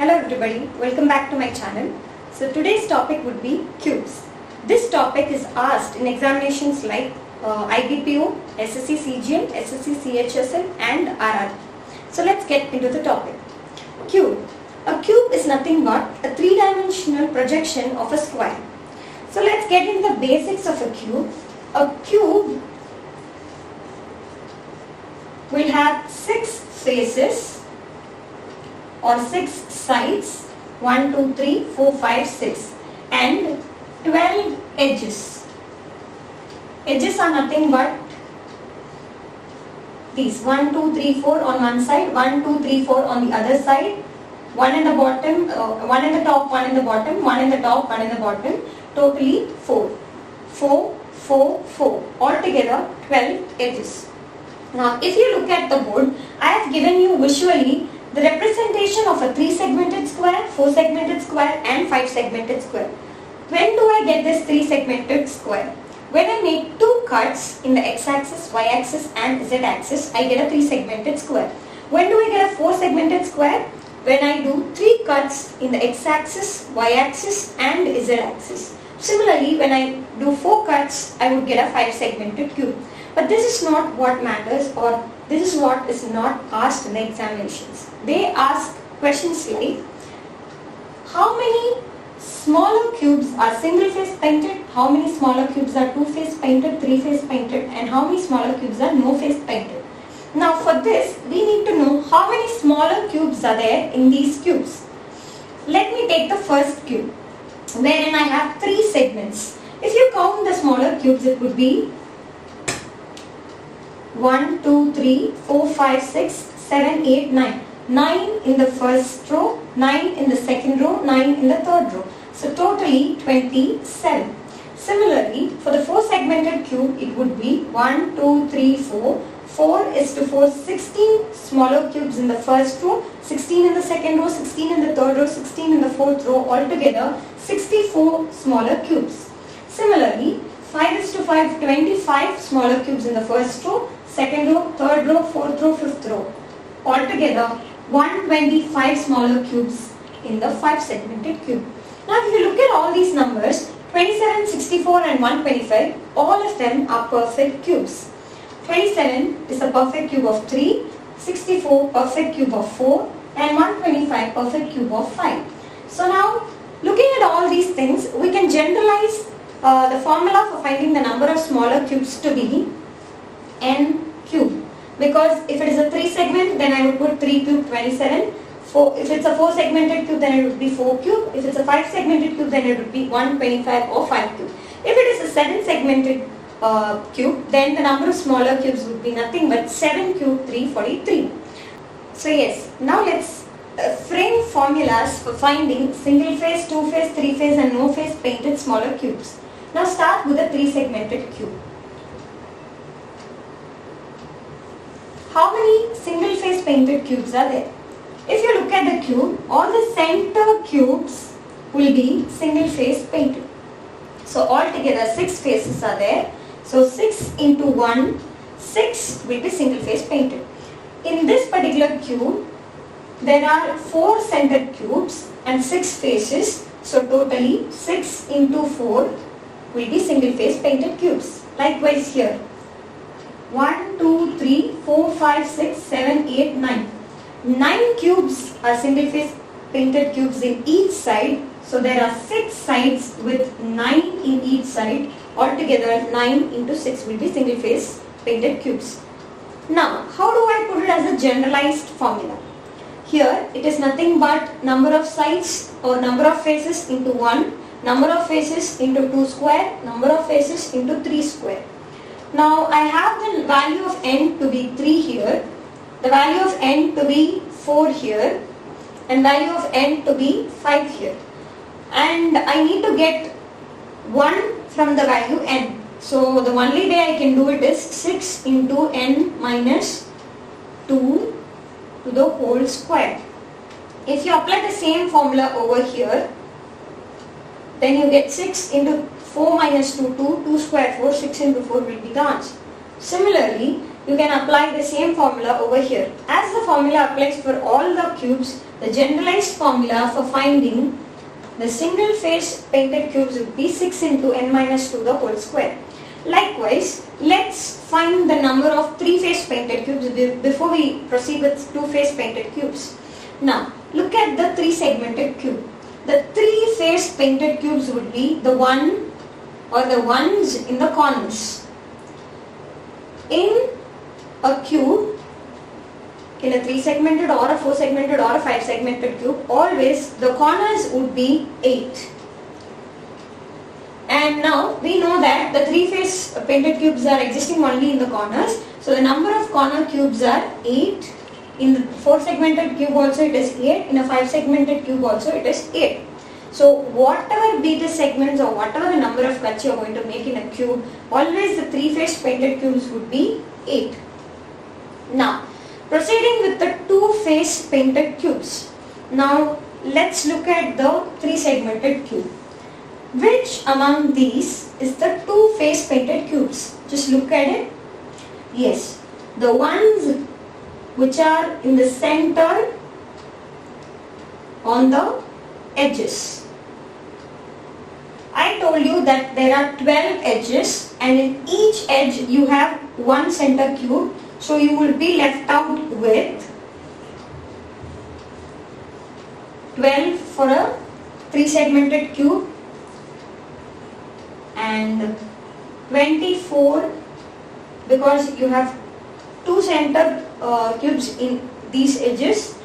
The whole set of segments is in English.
Hello everybody, welcome back to my channel. So today's topic would be cubes. This topic is asked in examinations like IBPO, SSC CGL, SSC CHSL and RRB. So let's get into the topic. Cube. A cube is nothing but a three-dimensional projection of a square. So let's get into the basics of a cube. A cube will have 6 faces or 6 sides, 1, 2, 3, 4, 5, 6 and 12 edges. Edges are nothing but these 1, 2, 3, 4 on one side, 1, 2, 3, 4 on the other side, 1 in the bottom, 1 in the top, 1 in the bottom, 1 in the top, 1 in the bottom, totally 4. 4, 4, 4, altogether 12 edges. Now if you look at the board, I have given you visually the representation of a 3-segmented square, 4-segmented square and 5-segmented square. When do I get this 3-segmented square? When I make 2 cuts in the x-axis, y-axis and z-axis, I get a 3-segmented square. When do I get a 4-segmented square? When I do 3 cuts in the x-axis, y-axis and z-axis. Similarly, when I do 4 cuts, I would get a 5-segmented cube. But this is not what matters, or this is what is not asked in the examinations. They ask questions like, how many smaller cubes are single face painted, how many smaller cubes are 2 face painted, 3 face painted and how many smaller cubes are no face painted. Now for this, we need to know how many smaller cubes are there in these cubes. Let me take the first cube, wherein I have 3 segments. If you count the smaller cubes, it would be 1, 2, 3, 4, 5, 6, 7, 8, 9. 9 in the first row, 9 in the second row, 9 in the third row. So totally 27. Similarly, for the 4-segmented cube, it would be 1, 2, 3, 4. 4 is to 4, 16 smaller cubes in the first row, 16 in the second row, 16 in the third row, 16 in the fourth row, altogether 64 smaller cubes. Similarly, 5 is to 5, 25 smaller cubes in the first row, second row, third row, fourth row, fifth row. Altogether 125 smaller cubes in the 5-segmented cube. Now if you look at all these numbers, 27, 64 and 125, all of them are perfect cubes. 27 is a perfect cube of 3, 64 perfect cube of 4 and 125 perfect cube of 5. So now looking at all these things, we can generalize the formula for finding the number of smaller cubes to be n cube. Because if it is a 3-segment, then I would put 3 cube 27. If it's a 4-segmented cube, then it would be 4 cube. If it's a 5-segmented cube, then it would be 125 or 5 cube. If it is a 7-segmented cube, then the number of smaller cubes would be nothing but 7 cube 343. So yes, now let's frame formulas for finding single phase, 2 phase, 3 phase and no phase painted smaller cubes. Now start with a 3-segmented cube. How many single phase painted cubes are there? If you look at the cube, all the center cubes will be single phase painted. So altogether 6 faces are there. So 6 into 1, 6 will be single phase painted. In this particular cube, there are 4 centered cubes and 6 faces. So totally 6 into 4 will be single phase painted cubes. Likewise here. 1, 2, 3, 4, 5, 6, 7, 8, 9. 9 cubes are single phase painted cubes in each side. So there are 6 sides with 9 in each side. Altogether 9 into 6 will be single phase painted cubes. Now how do I put it as a generalized formula? Here it is nothing but number of sides or number of faces into 1, number of faces into 2 square, number of faces into 3 square. Now I have the value of n to be 3 here, the value of n to be 4 here and value of n to be 5 here. And I need to get 1 from the value n. So the only way I can do it is 6 into n minus 2 to the whole square. If you apply the same formula over here, then you get 6 into 4 minus 2, 2 square 4, 6 into 4 will be the answer. Similarly, you can apply the same formula over here. As the formula applies for all the cubes, the generalized formula for finding the single phase painted cubes would be 6 into n minus 2 the whole square. Likewise, let's find the number of 3-phase painted cubes before we proceed with 2-phase painted cubes. Now, look at the 3-segmented cube. The 3-phase painted cubes would be the one or the ones in the corners. In a cube, in a 3-segmented or a 4-segmented or a 5-segmented cube, always the corners would be 8. And now we know that the 3-phase painted cubes are existing only in the corners. So the number of corner cubes are 8. In the 4-segmented cube also it is 8. In a 5-segmented cube also it is 8. So whatever be the segments or whatever the number of cuts you are going to make in a cube, always the 3-phase painted cubes would be 8. Now proceeding with the 2-phase painted cubes. Now let's look at the 3-segmented cube. Which among these is the 2-phase painted cubes? Just look at it. Yes, the ones which are in the center on the edges. I told you that there are 12 edges and in each edge you have one center cube. So you will be left out with 12 for a 3-segmented cube and 24 because you have 2 center cubes in these edges.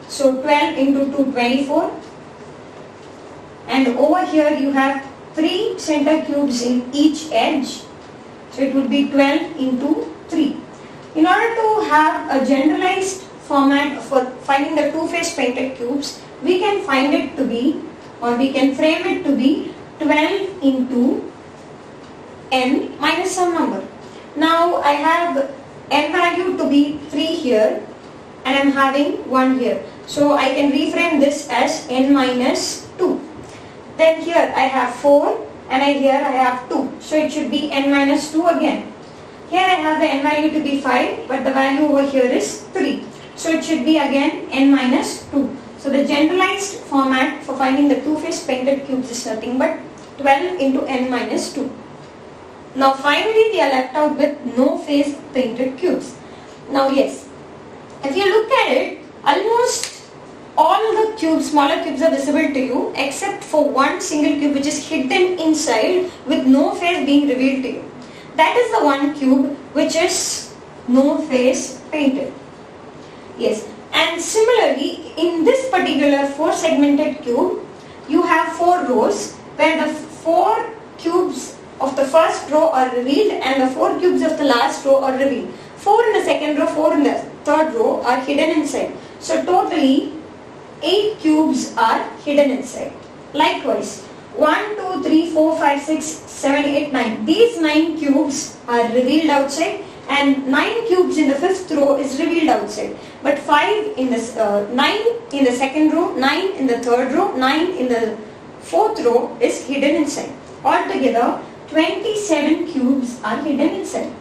So 12 into 2, 24. And over here you have 3 center cubes in each edge. So it would be 12 into 3. In order to have a generalized format for finding the 2-phase painted cubes, we can find it to be, or we can frame it to be 12 into n minus some number. Now I have n value to be 3 here and I am having 1 here. So I can reframe this as n minus 2. Then here I have 4 and here I have 2. So it should be n minus 2 again. Here I have the n value to be 5 but the value over here is 3. So it should be again n minus 2. So the generalized format for finding the 2-phase painted cubes is nothing but 12 into n minus 2. Now finally we are left out with no phase painted cubes. Now yes, if you look at it, almost all the cubes, smaller cubes are visible to you except for one single cube which is hidden inside with no face being revealed to you. That is the one cube which is no face painted. Yes, and similarly in this particular 4-segmented cube, you have 4 rows where the 4 cubes of the first row are revealed and the 4 cubes of the last row are revealed. 4 in the second row, 4 in the third row are hidden inside. So totally 8 cubes are hidden inside. Likewise, 1, 2, 3, 4, 5, 6, 7, 8, 9. These 9 cubes are revealed outside and 9 cubes in the 5th row is revealed outside. But 9 in the second row, 9 in the third row, 9 in the 4th row is hidden inside. Altogether, 27 cubes are hidden inside.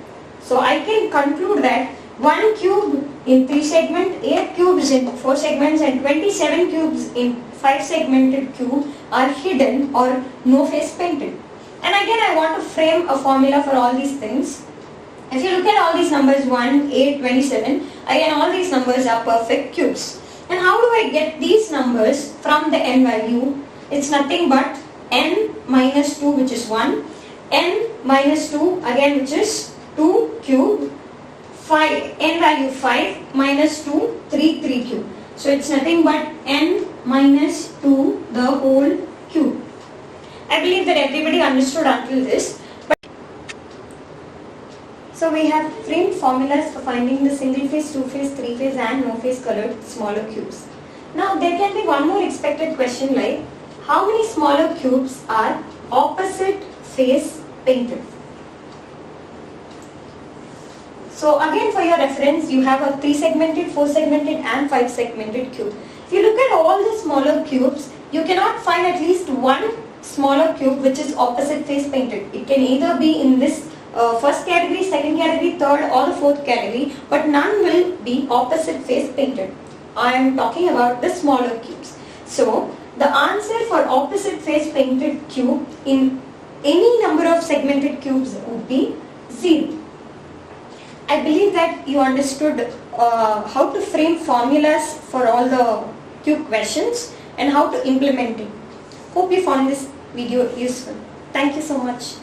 So I can conclude that 1 cube in 3 segments, 8 cubes in 4 segments and 27 cubes in 5 segmented cube are hidden or no face painted. And again I want to frame a formula for all these things. If you look at all these numbers 1, 8, 27, again all these numbers are perfect cubes. And how do I get these numbers from the n value? It's nothing but n minus 2 which is 1, n minus 2 again which is 2 cube, 5, n value 5 minus 2, 3 cube. So it's nothing but n minus 2 the whole cube. I believe that everybody understood until this. So we have framed formulas for finding the single phase, 2-phase, 3-phase and no phase colored smaller cubes. Now there can be one more expected question like, how many smaller cubes are opposite phase painted? So again for your reference, you have a 3-segmented, 4-segmented and 5-segmented cube. If you look at all the smaller cubes, you cannot find at least one smaller cube which is opposite phase painted. It can either be in this first category, second category, third or the fourth category, but none will be opposite face painted. I am talking about the smaller cubes. So the answer for opposite face painted cube in any number of segmented cubes would be 0. I believe that you understood how to frame formulas for all the cube questions and how to implement it. Hope you found this video useful. Thank you so much.